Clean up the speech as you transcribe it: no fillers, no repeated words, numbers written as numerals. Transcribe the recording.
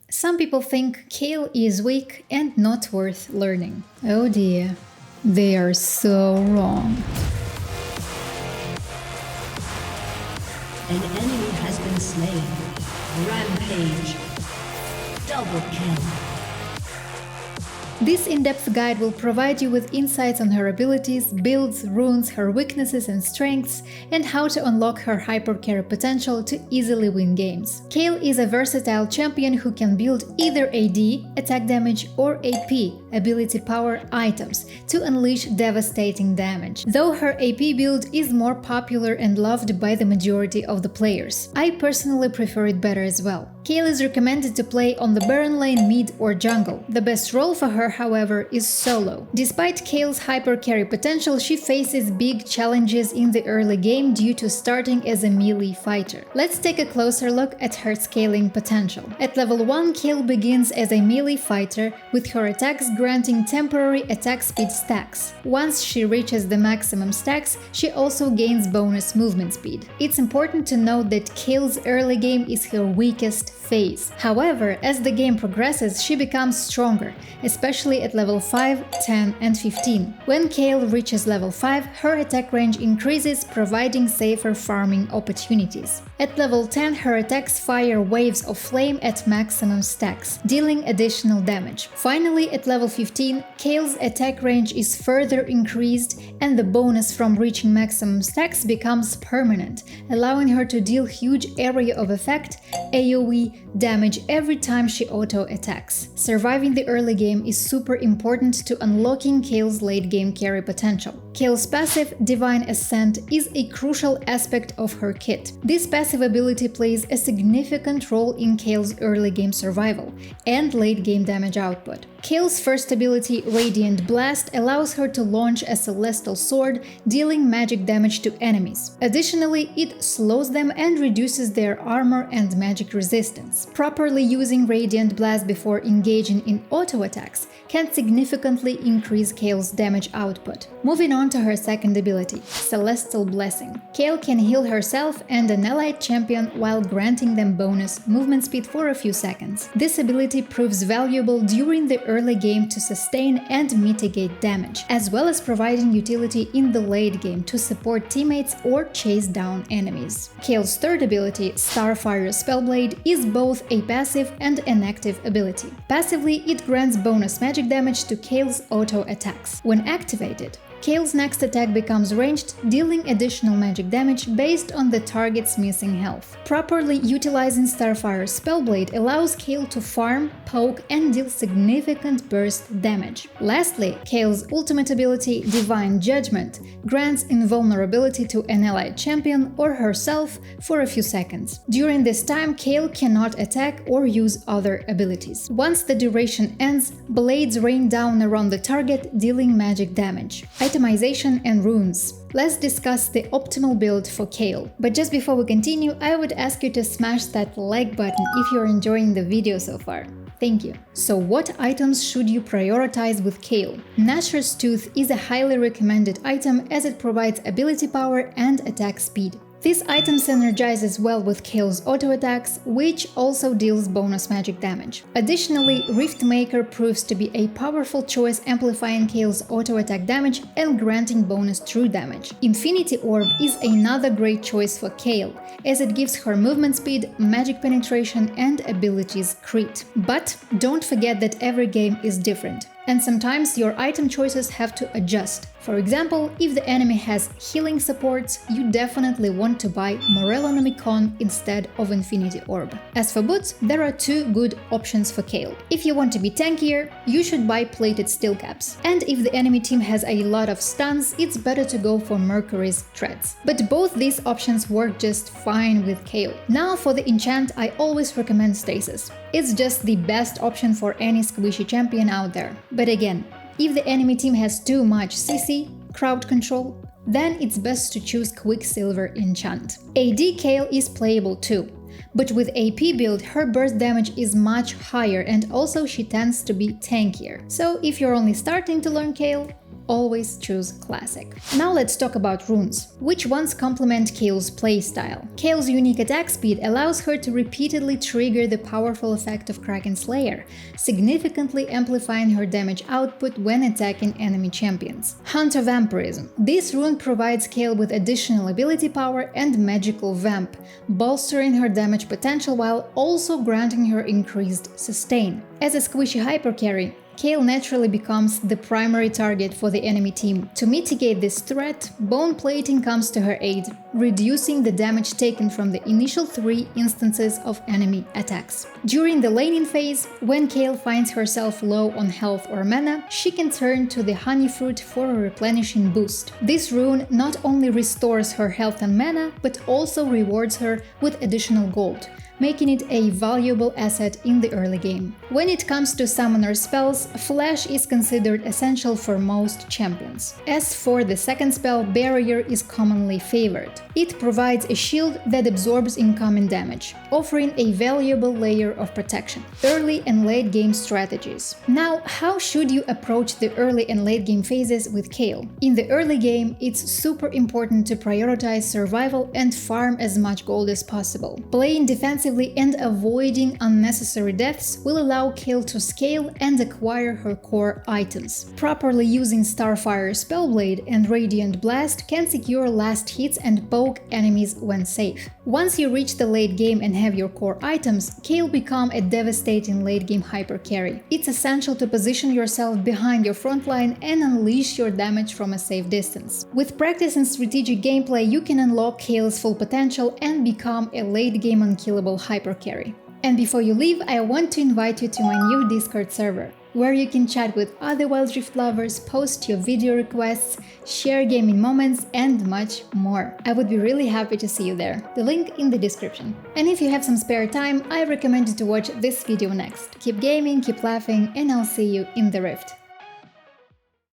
Some people think Kayle is weak and not worth learning. Oh dear, they are so wrong. An enemy has been slain. Rampage. Double kill. This in-depth guide will provide you with insights on her abilities, builds, runes, her weaknesses and strengths, and how to unlock her hypercarry potential to easily win games. Kayle is a versatile champion who can build either AD, attack damage, or AP, ability power items, to unleash devastating damage. Though her AP build is more popular and loved by the majority of the players, I personally prefer it better as well. Kayle is recommended to play on the Baron lane, mid or jungle. The best role for her, however, is solo. Despite Kayle's hypercarry potential, she faces big challenges in the early game due to starting as a melee fighter. Let's take a closer look at her scaling potential. At level 1, Kayle begins as a melee fighter, with her attacks granting temporary attack speed stacks. Once she reaches the maximum stacks, she also gains bonus movement speed. It's important to note that Kayle's early game is her weakest phase. However, as the game progresses, she becomes stronger, especially at level 5, 10 and 15. When Kayle reaches level 5, her attack range increases, providing safer farming opportunities. At level 10, her attacks fire waves of flame at maximum stacks, dealing additional damage. Finally, at level 15, Kayle's attack range is further increased, and the bonus from reaching maximum stacks becomes permanent, allowing her to deal huge area of effect AoE damage every time she auto-attacks. Surviving the early game is super important to unlocking Kayle's late-game carry potential. Kayle's passive, Divine Ascent, is a crucial aspect of her kit. This passive ability plays a significant role in Kayle's early-game survival and late-game damage output. Kayle's first ability, Radiant Blast, allows her to launch a celestial sword, dealing magic damage to enemies. Additionally, it slows them and reduces their armor and magic resistance. Properly using Radiant Blast before engaging in auto-attacks can significantly increase Kayle's damage output. Moving on to her second ability, Celestial Blessing. Kayle can heal herself and an allied champion while granting them bonus movement speed for a few seconds. This ability proves valuable during the early game to sustain and mitigate damage, as well as providing utility in the late game to support teammates or chase down enemies. Kayle's third ability, Starfire Spellblade, is both a passive and an active ability. Passively, it grants bonus magic damage to Kayle's auto attacks. When activated, Kayle's next attack becomes ranged, dealing additional magic damage based on the target's missing health. Properly utilizing Starfire Spellblade allows Kayle to farm, poke, and deal significant burst damage. Lastly, Kayle's ultimate ability, Divine Judgment, grants invulnerability to an allied champion or herself for a few seconds. During this time, Kayle cannot attack or use other abilities. Once the duration ends, blades rain down around the target, dealing magic damage. Itemization and runes. Let's discuss the optimal build for Kayle. But just before we continue, I would ask you to smash that like button if you're enjoying the video so far. Thank you. So what items should you prioritize with Kayle? Nashor's Tooth is a highly recommended item as it provides ability power and attack speed. This item synergizes well with Kayle's auto attacks, which also deals bonus magic damage. Additionally, Riftmaker proves to be a powerful choice, amplifying Kayle's auto attack damage and granting bonus true damage. Infinity Orb is another great choice for Kayle, as it gives her movement speed, magic penetration, and abilities crit. But don't forget that every game is different, and sometimes your item choices have to adjust. For example, if the enemy has healing supports, you definitely want to buy Morellonomicon instead of Infinity Orb. As for boots, there are two good options for Kayle. If you want to be tankier, you should buy Plated Steel Caps. And if the enemy team has a lot of stuns, it's better to go for Mercury's Treads. But both these options work just fine with Kayle. Now for the enchant, I always recommend Stasis. It's just the best option for any squishy champion out there. But again, if the enemy team has too much CC, crowd control, then it's best to choose Quicksilver Enchant. AD Kayle is playable too, but with AP build, her burst damage is much higher and also she tends to be tankier. So if you're only starting to learn Kayle, always choose Classic. Now let's talk about runes. Which ones complement Kayle's playstyle? Kayle's unique attack speed allows her to repeatedly trigger the powerful effect of Kraken Slayer, significantly amplifying her damage output when attacking enemy champions. Hunter Vampirism. This rune provides Kayle with additional ability power and magical vamp, bolstering her damage potential while also granting her increased sustain. As a squishy hypercarry, Kayle naturally becomes the primary target for the enemy team. To mitigate this threat, Bone Plating comes to her aid, reducing the damage taken from the initial 3 instances of enemy attacks. During the laning phase, when Kayle finds herself low on health or mana, she can turn to the Honey Fruit for a replenishing boost. This rune not only restores her health and mana, but also rewards her with additional gold, making it a valuable asset in the early game. When it comes to summoner spells, Flash is considered essential for most champions. As for the second spell, Barrier is commonly favored. It provides a shield that absorbs incoming damage, offering a valuable layer of protection. Early and late game strategies. Now, how should you approach the early and late game phases with Kayle? In the early game, it's super important to prioritize survival and farm as much gold as possible. Playing defensively and avoiding unnecessary deaths will allow Kayle to scale and acquire her core items. Properly using Starfire Spellblade and Radiant Blast can secure last hits and poke enemies when safe. Once you reach the late game and have your core items, Kayle become a devastating late game hyper carry. It's essential to position yourself behind your front line and unleash your damage from a safe distance. With practice and strategic gameplay, you can unlock Kayle's full potential and become a late game unkillable hyper carry. And before you leave, I want to invite you to my new Discord server, where you can chat with other Wild Rift lovers, post your video requests, share gaming moments, and much more. I would be really happy to see you there. The link in the description. And if you have some spare time, I recommend you to watch this video next. Keep gaming, keep laughing, and I'll see you in the Rift.